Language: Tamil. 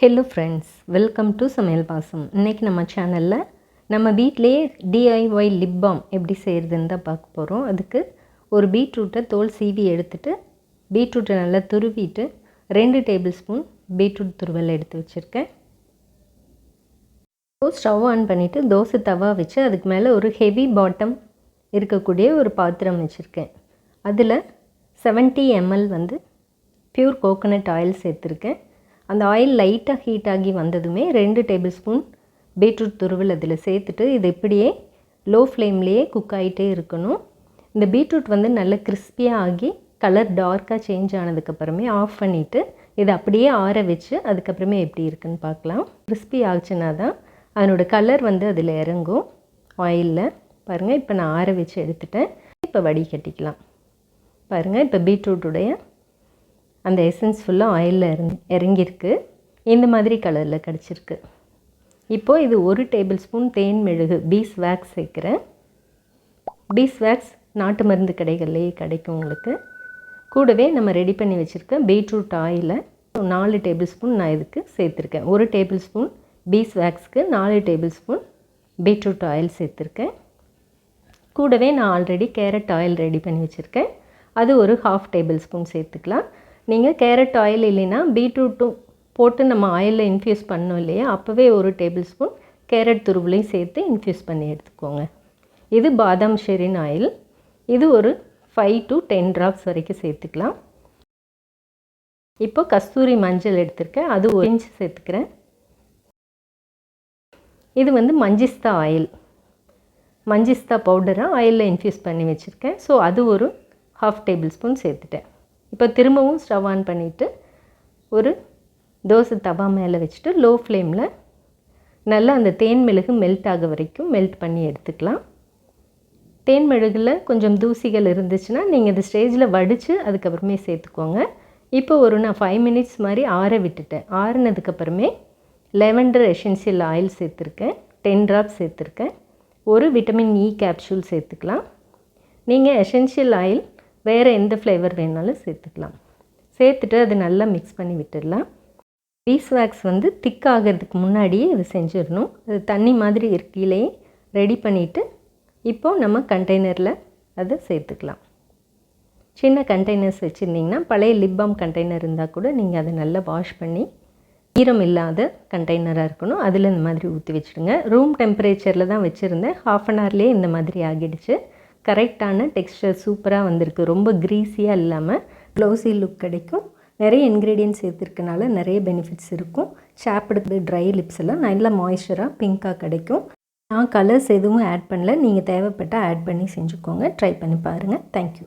ஹலோ ஃப்ரெண்ட்ஸ், வெல்கம் டு சமையல் பாசம். இன்றைக்கி நம்ம சேனலில் நம்ம வீட்டிலேயே டிஐஒய் லிப் பாம் எப்படி செய்கிறதுன்னு தான் பார்க்க போகிறோம். அதுக்கு ஒரு பீட்ரூட்டை தோல் சீவி எடுத்துகிட்டு பீட்ரூட்டை நல்லா துருவிட்டு 2 டேபிள் ஸ்பூன் பீட்ரூட் துருவல் எடுத்து வச்சுருக்கேன். ஸ்டவ் ஆன் பண்ணிவிட்டு தோசை தவா வச்சு அதுக்கு மேலே ஒரு ஹெவி பாட்டம் இருக்கக்கூடிய ஒரு பாத்திரம் வச்சுருக்கேன். அதில் 70 ml பியூர் கோகோனட் ஆயில் சேர்த்துருக்கேன். அந்த ஆயில் லைட்டாக ஹீட் ஆகி வந்ததுமே 2 டேபிள் ஸ்பூன் பீட்ரூட் துருவல் அதில் சேர்த்துட்டு இது இப்படியே லோ ஃப்ளேம்லேயே குக் ஆகிட்டே இருக்கணும். இந்த பீட்ரூட் நல்லா கிறிஸ்பியாக ஆகி கலர் டார்க்காக சேஞ்ச் ஆனதுக்கப்புறமே ஆஃப் பண்ணிவிட்டு இதை அப்படியே ஆற வச்சு அதுக்கப்புறமே எப்படி இருக்குன்னு பார்க்கலாம். கிறிஸ்பி ஆச்சுன்னா தான் அதனோட கலர் அதில் இறங்கும் ஆயிலில். பாருங்கள், இப்போ நான் ஆற வச்சு எடுத்துட்டேன். இப்போ வடிகட்டிக்கலாம். பாருங்கள், இப்போ பீட்ரூட்டுடைய அந்த எசன்ஸ் ஃபுல்லாக ஆயிலில் இறங்கியிருக்கு. இந்த மாதிரி கலரில் கிடச்சிருக்கு. இப்போது இது 1 டேபிள் ஸ்பூன் தேன் மெழுகு பீஸ் வேக்ஸ் சேர்க்குறேன். பீஸ் வேக்ஸ் நாட்டு மருந்து கடைகள்லேயே கிடைக்கும் உங்களுக்கு. கூடவே நம்ம ரெடி பண்ணி வச்சுருக்க பீட்ரூட் ஆயிலை 4 டேபிள் ஸ்பூன் நான் இதுக்கு சேர்த்துருக்கேன். 1 டேபிள் ஸ்பூன் பீஸ் வேக்ஸ்க்கு 4 டேபிள் ஸ்பூன் பீட்ரூட் ஆயில் சேர்த்துருக்கேன். கூடவே நான் ஆல்ரெடி கேரட் ஆயில் ரெடி பண்ணி வச்சுருக்கேன். அது ஒரு 1/2 டேபிள் ஸ்பூன் சேர்த்துக்கலாம். நீங்கள் கேரட் ஆயில் இல்லைன்னா பீட்ரூட்டும் போட்டு நம்ம ஆயிலில் இன்ஃப்யூஸ் பண்ணோம் இல்லையா, அப்போவே 1 டேபிள் ஸ்பூன் கேரட் துருவலையும் சேர்த்து இன்ஃப்யூஸ் பண்ணி எடுத்துக்கோங்க. இது பாதாம் ஷெரின் ஆயில். இது ஒரு 5 to 10 ட்ராப்ஸ் வரைக்கும் சேர்த்துக்கலாம். இப்போ கஸ்தூரி மஞ்சள் எடுத்துருக்கேன், அது 1 இன்ச் சேர்த்துக்கிறேன். இது மஞ்சிஸ்தா ஆயில், மஞ்சிஸ்தா பவுடராக ஆயிலில் இன்ஃப்யூஸ் பண்ணி வச்சுருக்கேன். ஸோ அது ஒரு 1/2 டேபிள் ஸ்பூன் சேர்த்துட்டேன். இப்போ திரும்பவும் ஸ்டவ் ஆன் பண்ணிவிட்டு ஒரு தோசை தவா மேலே வச்சுட்டு லோ ஃப்ளேமில் நல்லா அந்த தேன் மெழுகு மெல்ட் ஆக வரைக்கும் மெல்ட் பண்ணி எடுத்துக்கலாம். தேன் மெழுகில் கொஞ்சம் தூசிகள் இருந்துச்சுன்னா நீங்கள் இந்த ஸ்டேஜில் வடித்து அதுக்கப்புறமே சேர்த்துக்கோங்க. இப்போ நான் 5 மினிட்ஸ் மாதிரி ஆற விட்டுட்டேன். ஆறுனதுக்கப்புறமே லெவெண்டர் எசென்ஷியல் ஆயில் சேர்த்துருக்கேன். 10 ட்ராப்ஸ் சேர்த்துருக்கேன். ஒரு விட்டமின் இ கேப்சூல் சேர்த்துக்கலாம். நீங்கள் எசென்ஷியல் ஆயில் வேறு எந்த ஃப்ளேவர் வேணாலும் சேர்த்துக்கலாம். சேர்த்துட்டு அது நல்லா மிக்ஸ் பண்ணி விட்டுடலாம். பீஸ் வேக்ஸ் திக் ஆகிறதுக்கு முன்னாடியே இது செஞ்சிடணும். அது தண்ணி மாதிரி இருக்கையிலேயே ரெடி பண்ணிவிட்டு இப்போது நம்ம கண்டெய்னரில் அதை சேர்த்துக்கலாம். சின்ன கண்டெய்னர்ஸ் வச்சுருந்திங்கன்னா பழைய லிப் பாம் கண்டெய்னர் இருந்தால் கூட நீங்கள் அதை நல்லா வாஷ் பண்ணி ஈரம் இல்லாத கண்டெய்னராக இருக்கணும், அதில் இந்த மாதிரி ஊற்றி வச்சுடுங்க. ரூம் டெம்பரேச்சரில் தான் வச்சுருந்தேன். 1/2 அன் ஹவர்லேயே இந்த மாதிரி ஆகிடுச்சு. கரெக்டான டெக்ஸ்டர் சூப்பராக வந்திருக்கு. ரொம்ப க்ரீஸியாக இல்லாமல் க்ளோஸி லுக் கிடைக்கும். நிறைய இன்க்ரீடியன்ட்ஸ் சேர்த்துருக்கனால நிறைய பெனிஃபிட்ஸ் இருக்கும். சாப்பிடுறது ட்ரை லிப்ஸ் எல்லாம் நல்லா மாய்ஸ்சராக பிங்காக கிடைக்கும். நான் கலர்ஸ் எதுவும் ஆட் பண்ணல. நீங்கள் தேவைப்பட்டால் ஆட் பண்ணி செஞ்சுக்கோங்க. ட்ரை பண்ணி பாருங்கள். தேங்க்யூ.